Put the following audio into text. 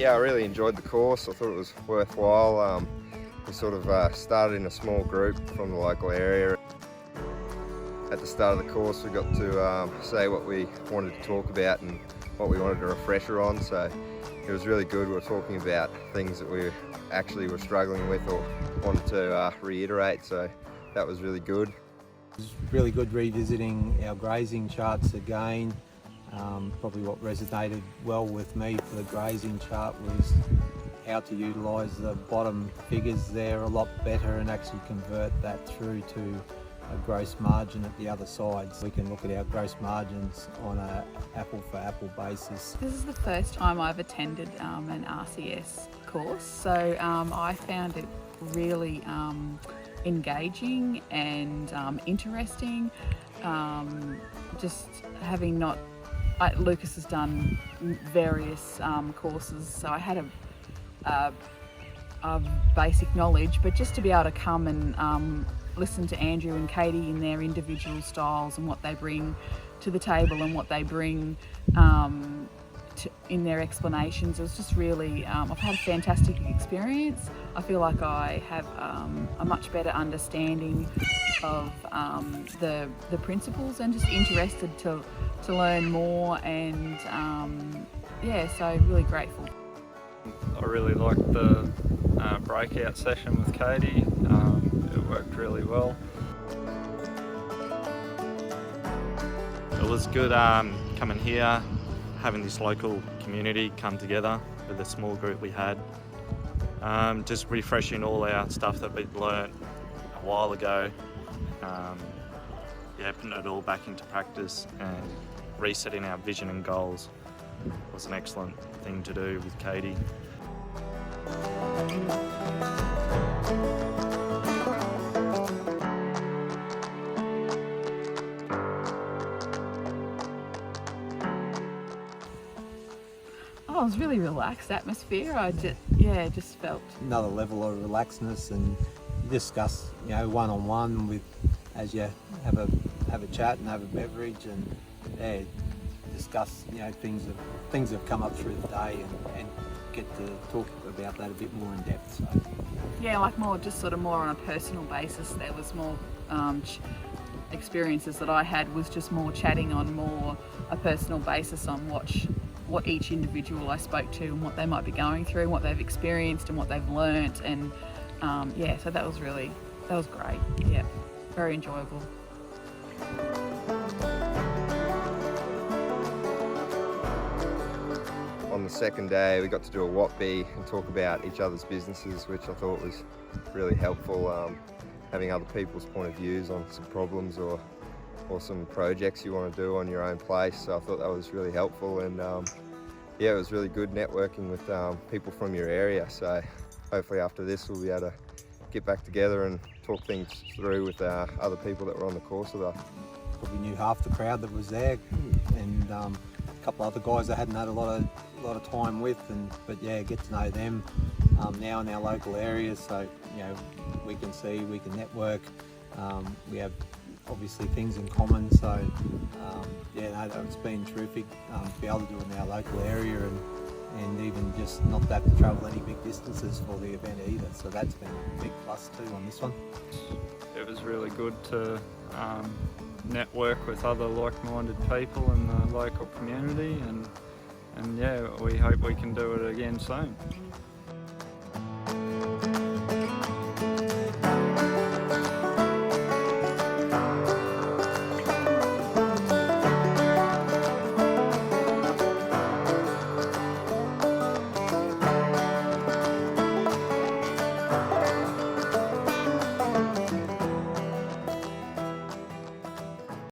Yeah, I really enjoyed the course. I thought it was worthwhile. We sort of started in a small group from the local area. At the start of the course we got to say what we wanted to talk about and what we wanted a refresher on, so it was really good. We were talking about things that we actually were struggling with or wanted to reiterate, so that was really good. It was really good revisiting our grazing charts again. Probably what resonated well with me for the grazing chart was how to utilise the bottom figures there a lot better and actually convert that through to a gross margin at the other side. So we can look at our gross margins on an apple for apple basis. This is the first time I've attended an RCS course, so I found it really engaging and interesting. Just having Lucas has done various courses, so I had a basic knowledge, but just to be able to come and listen to Andrew and Katie in their individual styles and what they bring to the table and what they bring in their explanations, it was just really, I've had a fantastic experience. I feel like I have a much better understanding of the principles and just interested to learn more, and yeah, so really grateful. I really liked the breakout session with Katie. It worked really well. It was good coming here, having this local community come together with the small group we had. Just refreshing all our stuff that we'd learnt a while ago. Yeah, putting it all back into practice and resetting our vision and goals was an excellent thing to do with Katie. Oh, it was really relaxed atmosphere. I just felt Another level of relaxedness, and discuss, one-on-one with, as you have a chat and have a beverage, and discuss, things that have come up through the day, and get to talk about that a bit more in depth. So yeah, like more on a personal basis. There was more experiences that I had was just more chatting on more a personal basis on what each individual I spoke to and what they might be going through, and what they've experienced and what they've learnt, and yeah, so that was great. Yeah, very enjoyable. On the second day we got to do a what-be and talk about each other's businesses, which I thought was really helpful, having other people's point of views on some problems or some projects you want to do on your own place. So I thought that was really helpful, and yeah, it was really good networking with people from your area. So hopefully after this we'll be able to get back together and talk things through with other people that were on the course with us. probably knew half the crowd that was there, and a couple other guys I hadn't had a lot of time with, but yeah, get to know them now in our local areas. So we can see, we can network. We have obviously things in common. So yeah, no, it's been terrific to be able to do it in our local area, and even just not have to travel any big distances for the event either. So that's been a big plus too on this one. It was really good to network with other like-minded people in the local community, and yeah, we hope we can do it again soon.